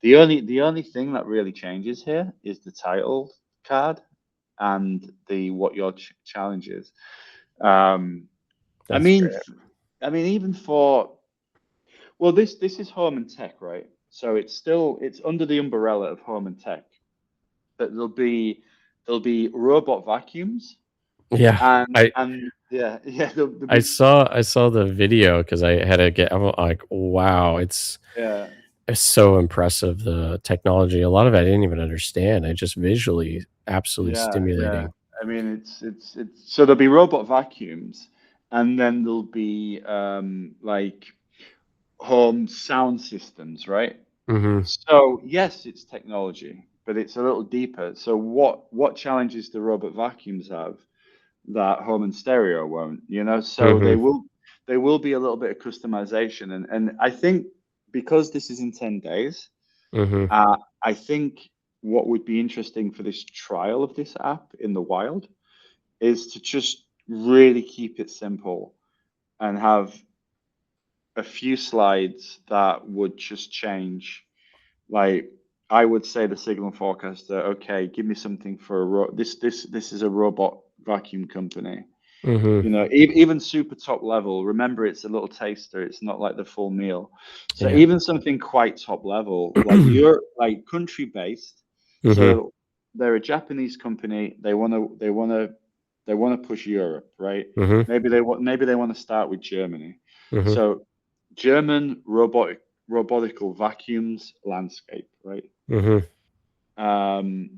the only thing that really changes here is the title card and the what your challenge is. Um, I That's mean, great. even for well, this is home and tech, right? So it's under the umbrella of home and tech. But there'll be robot vacuums Yeah. and I and yeah, yeah, there'll I be saw I saw the video because I had to get I'm like, wow, yeah, it's so impressive, the technology. A lot of it I didn't even understand. I just visually absolutely yeah. stimulating. I mean, it's so there'll be robot vacuums, and then there'll be like home sound systems, right? Mhm. So yes, it's technology, but it's a little deeper. So what challenges do robot vacuums have that home and stereo won't? So they Mhm. will be a little bit of customization, and I think because this is in 10 days, Mhm. I think what would be interesting for this trial of this app in the wild is to just really keep it simple and have a few slides that would just change. Like I would say the signal forecaster, okay, give me something for this is a robot vacuum company. Mhm. Even super top level. Remember, it's a little taster. It's not like the full meal. So Yeah. even something quite top level, like you're like country based. Mhm. So they're a Japanese company. They want to push Europe, right? Mhm. Maybe they want to start with Germany. Mhm. So German robotical vacuums landscape, right? Mhm. Um,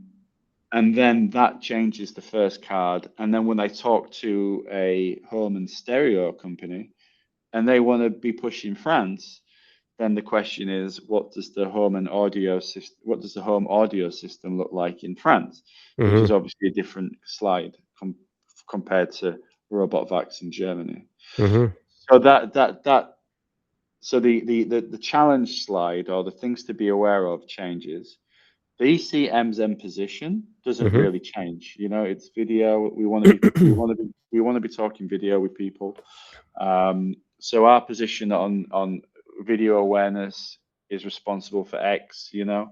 and then that changes the first card. And then when I talk to a home and stereo company and they want to be pushing France, then the question is, what does the home audio system look like in France? Which is Mhm. obviously a different slide compared to robot vacs in Germany. Mhm. So the challenge slide or the things to be aware of changes. The ECM's M position doesn't Mhm. really change. It's video. We want to be talking video with people. So our position on video awareness is responsible for X. Mhm.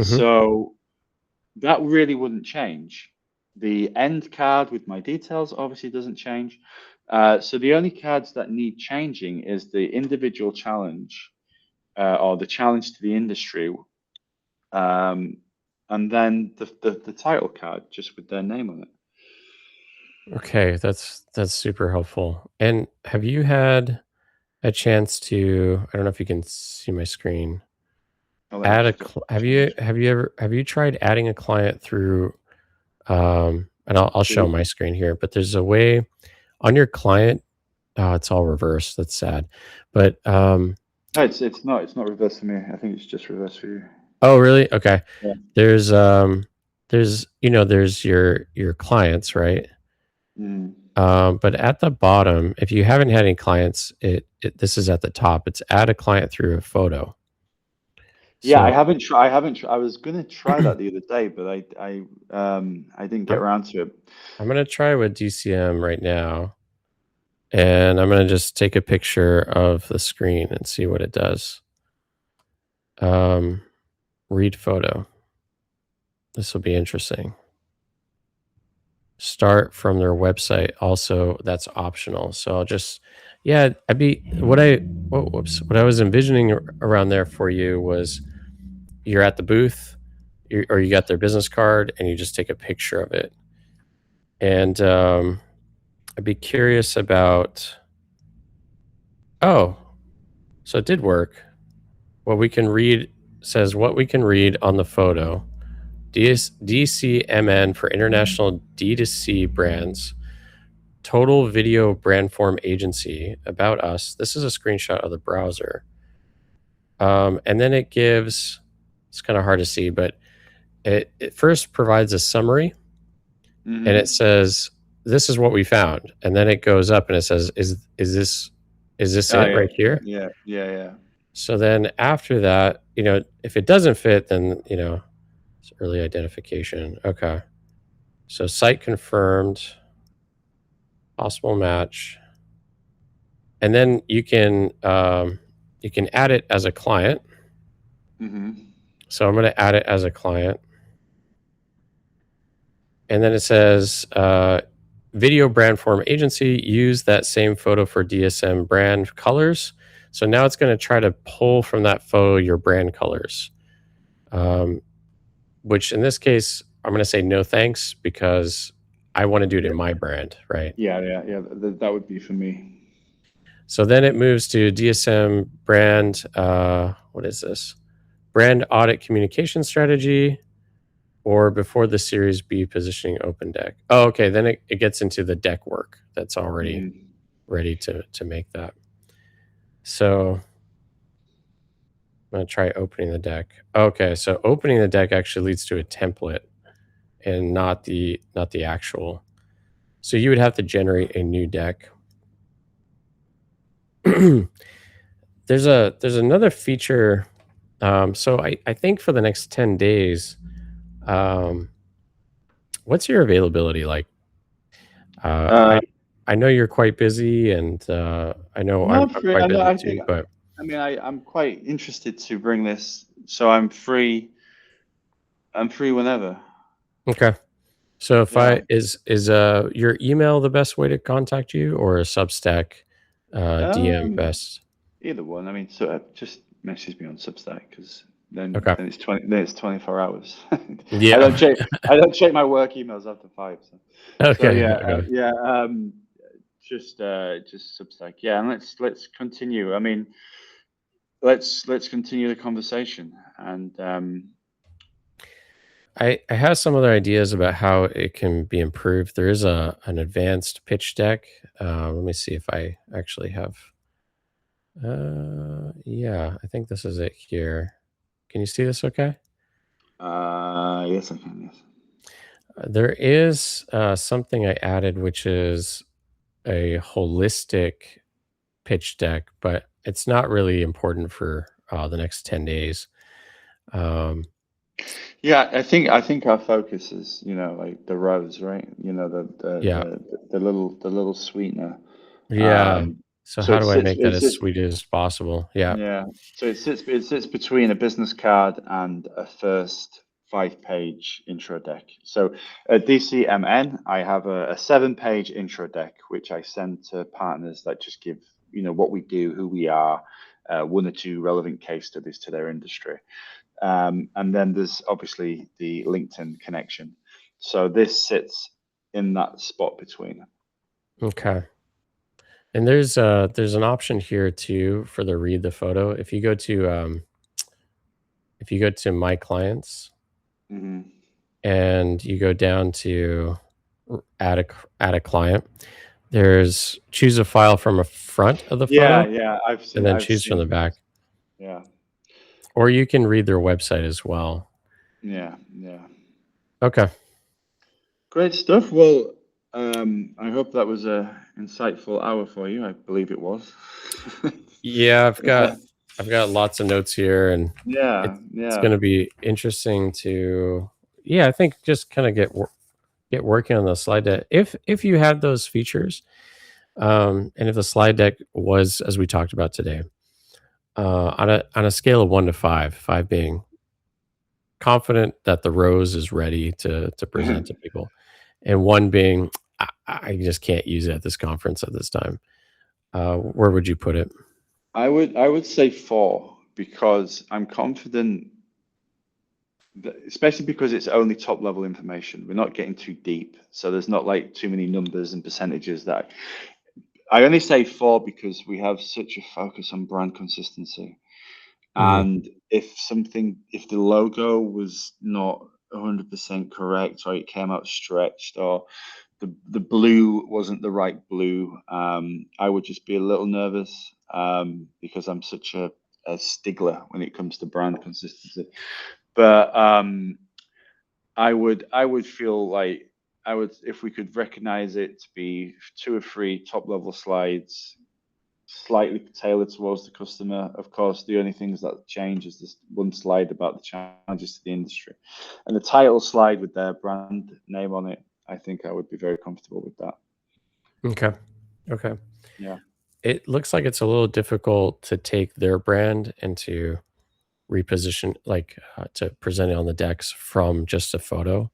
So that really wouldn't change. The end card with my details obviously doesn't change. So the only cards that need changing is the individual challenge or the challenge to the industry, um, and then the title card just with their name on it. Okay, that's super helpful. And have you had a chance to I don't know if you can see my screen. Oh, let me Add a just cl change. have you tried adding a client through, and I'll show my screen here, but there's a way on your client. Oh, it's all reversed. That's sad. But, No, it's not reverse for me. I think it's just reverse for you. oh, really? Okay. Yeah. There's, there's your clients, right? Mm. But at the bottom, if you haven't had any clients, this is at the top. It's add a client through a photo. Yeah, I So haven't tried. I haven't. I was gonna try that the other day, but I didn't get I'm around to it. I'm gonna try with DCM right now, and I'm gonna just take a picture of the screen and see what it does. Um, read photo. This will be interesting. Start from their website. Also, that's optional. So I'll just, yeah, I'd be what I was envisioning around there for you was you're at the booth, or you got their business card, and you just take a picture of it. And I'd be curious about. Oh, so it did work. What we can read says what we can read on the photo. DCMN for international D2C brands. Total Video Brand Form Agency, about us. This is a screenshot of the browser. And then it gives, it's kind of hard to see, but it first provides a summary and it Hmm. says, this is what we found. And then it goes up and it says, is this Is this Oh it yeah, right here? yeah, yeah, yeah. So then after that, if it doesn't fit, then, it's early identification. Okay. So site confirmed, possible match. And then you can add it as a client. Mm-hmm. So I'm going to add it as a client. And then it says, video brand form agency, use that same photo for DSM brand colors. So now it's going to try to pull from that photo your brand colors, um, which in this case, I'm going to say no thanks because I want to do it in Yeah, my brand, right? yeah, yeah, yeah. That would be for me. So then it moves to DSM brand. What is this? Brand audit communication strategy, or before the Series B positioning open deck. Oh, okay. Then it gets into the deck work that's already Mm. ready to make that. So I'm going to try opening the deck. Okay, so opening the deck actually leads to a template and not the actual. So you would have to generate a new deck. there's another feature. So I think for the next 10 days, um, what's your availability like? Uh, Uh, I I know you're quite busy, and I know no, I'm I'm I'm free. quite busy I think. too. But I mean, I'm quite interested to bring this, so I'm free. I'm free whenever. okay. So if Yeah. I is your email the best way to contact you, or a Substack DM Um, best? Either one. I mean, so just message me on Substack because then Okay. then it's 24 hours. I Yeah. don't check I don't check my work emails after 5. So Okay. yeah, Okay. yeah. Just Substack. Yeah, and let's continue. I mean, let's continue the conversation. And I have some other ideas about how it can be improved. There is an advanced pitch deck. Let me see if I actually have. Yeah, I think this is it here. Can you see this? Okay. yes, I can. Yes. There is something I added, which is a holistic pitch deck, but it's not really important for the next 10 days. Um, Yeah, I think our focus is, like the rose, right? yeah. The little sweetener. Yeah. Um, So so how it do I sits make that it as sits sweet as possible? Yeah. yeah. So it sits between a business card and a first 5-page intro deck. So at DCMN, I have a 7-page intro deck which I send to partners that just give, what we do, who we are, one or two relevant case studies to their industry. And then there's obviously the LinkedIn connection. So this sits in that spot between. Okay. And there's an option here too for the read the photo. If you go to my clients Hmm. and you go down to add a client, there's choose a file from a front of the Yeah, photo yeah, and then I've choose from seen the those. back. Yeah, Or you can read their website as well. yeah, yeah. Okay. Great stuff. Well, I hope that was a insightful hour for you. I believe it was. Yeah, I've got lots of notes here, and Yeah, it's yeah. going to be interesting to, yeah, I think just kind of get working on the slide deck. If you had those features, and if the slide deck was as we talked about today, on a scale of 1 to 5, 5 being confident that the rose is ready to present to people, and 1 being I just can't use it at this conference at this time. Where would you put it? I would say 4 because I'm confident that, especially because it's only top level information. We're not getting too deep, so there's not like too many numbers and percentages that I only say 4 because we have such a focus on brand consistency. Mhm. And if the logo was not 100% correct, or it came out stretched, or the blue wasn't the right blue, I would just be a little nervous, because I'm such a stickler when it comes to brand consistency. But I would feel like if we could recognize it to be 2 or 3 top level slides, slightly tailored towards the customer. Of course, the only things that change is this one slide about the challenges to the industry, and the title slide with their brand name on it. I think I would be very comfortable with that. Okay. Okay. Yeah. It looks like it's a little difficult to take their brand and to reposition, like, to present it on the decks from just a photo.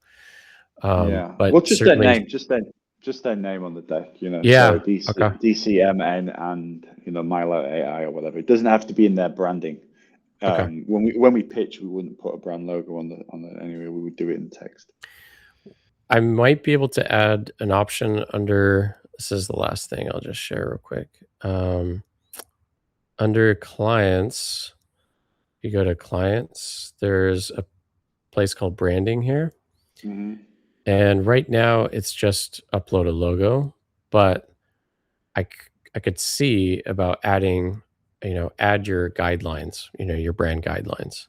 Yeah. But Well, just their certainly name, just their name on the deck, So yeah, DC, okay, DCMN and Milo AI or whatever. It doesn't have to be in their branding. okay. When we pitch, we wouldn't put a brand logo on the anyway. We would do it in text. I might be able to add an option under this is the last thing I'll just share real quick. Under clients, you go to clients, there's a place called branding here. Hmm. And right now it's just upload a logo, but I, c- I could see about adding, add your guidelines, your brand guidelines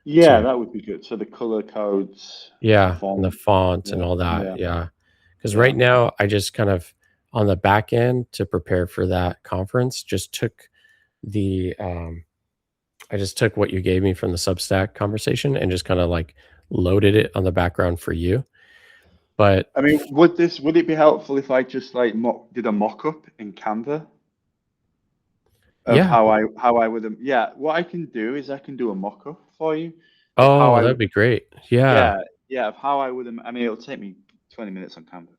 Yeah, to, that would be good. So the color codes, the yeah, and the font. font and Yeah, all that. yeah, Yeah. Because yeah. right now I just kind of on the back end to prepare for that conference, just took the, I just took what you gave me from the Substack conversation and just kind of like loaded it on the background for you. But I mean, would it be helpful if I just like did a mock-up in Canva of yeah. how I would what I can do is I can do a mock-up for you of how Oh, I that'd be great. Yeah. yeah of how I would I mean it'll take me 20 minutes on Canva.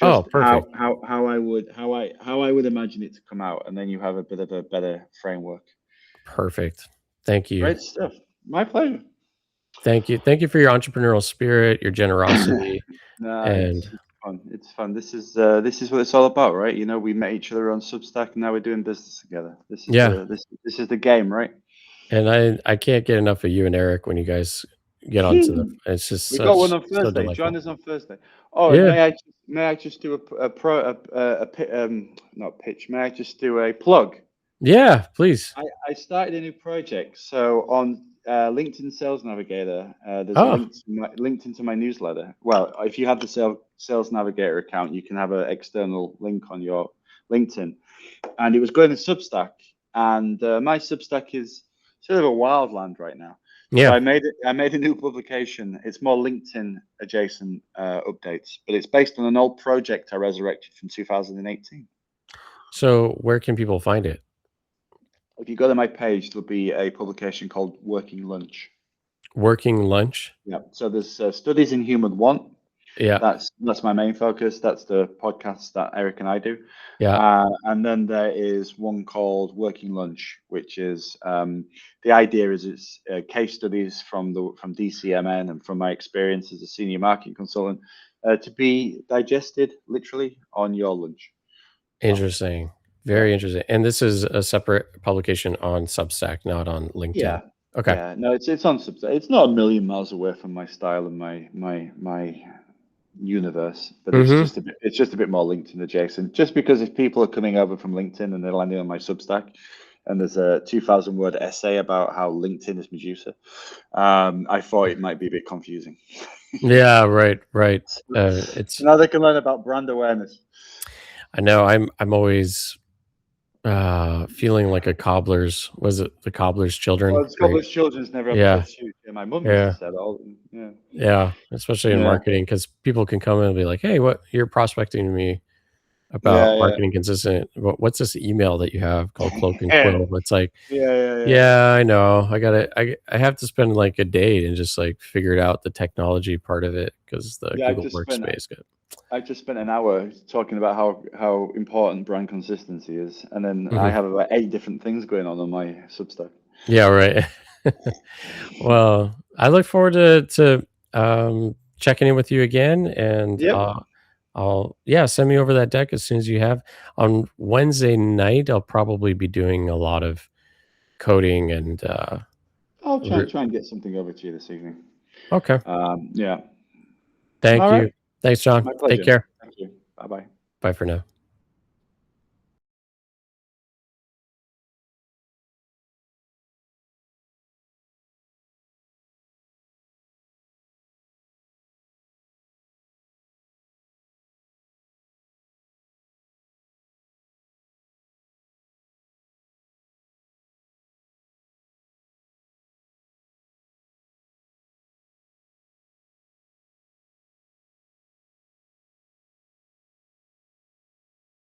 Oh, Just perfect. how I would imagine it to come out, and then you have a bit of a better framework. Perfect. Thank you. Great stuff. My pleasure. Thank you. Thank you for your entrepreneurial spirit, your generosity, No, and it's fun. It's fun. This is what it's all about, right? We met each other on Substack, and now we're doing business together. yeah, This is the game, right? and I can't get enough of you and Eric when you guys get onto the it's just We got one on so Thursday. Join delightful. us on Thursday. Oh, and Yeah. may I just do not pitch? May I just do a plug? Yeah, please. I started a new project. So on LinkedIn Sales Navigator, there's a Oh, link linked into my newsletter. Well, if you have the Sales Navigator account, you can have an external link on your LinkedIn. And it was going to Substack, and my Substack is sort of a wildland right now. So yeah. I made a new publication. It's more LinkedIn adjacent updates, but it's based on an old project I resurrected from 2018. So where can people find it? If you go to my page, there'll be a publication called Working Lunch. Working lunch? Yeah. So there's studies in human want. Yeah. That's my main focus. That's the podcast that Eric and I do. Yeah. And then there is one called Working Lunch, which is the idea is it's case studies from DCMN and from my experience as a senior marketing consultant to be digested literally on your lunch. So, Interesting. yeah. Very interesting. And this is a separate publication on Substack, not on LinkedIn. Yeah. Okay. Yeah. No, it's on Substack. It's not a million miles away from my style and my universe, but Mhm. it's just a bit more LinkedIn adjacent. Just because if people are coming over from LinkedIn and they're landing on my Substack, and there's a 2,000-word essay about how LinkedIn is Medusa, I thought it might be a bit confusing. Yeah, right, right. So now they can learn about brand awareness. I know I'm always, feeling like a cobbler's was it The Cobbler's Well, Children? it's Right. Cobbler's Children's never have enough Yeah, shoes. Yeah, my mum used to yeah, say that. Yeah, yeah, especially in yeah, marketing, because people can come in and be like, "Hey, what you're prospecting me about yeah, marketing consistent. What's this email that you have called Cloak and yeah, Quill?" It's like, yeah. "Yeah, I know. I have to spend, like, a day and just, like, figure it out the technology part of it because the Yeah, Google Workspace good." I just spent an hour talking about how important brand consistency is, and then I Mhm. have about 8 different things going on my Substack. Yeah, right. Well, I look forward to checking in with you again, and, Yep. yeah, send me over that deck as soon as you have. On Wednesday night, I'll probably be doing a lot of coding and, I'll re try and get something over to you this evening. okay. Yeah. Thank All right. you. Thanks, John. My Take pleasure. care. Thank you. Bye bye. Bye for now.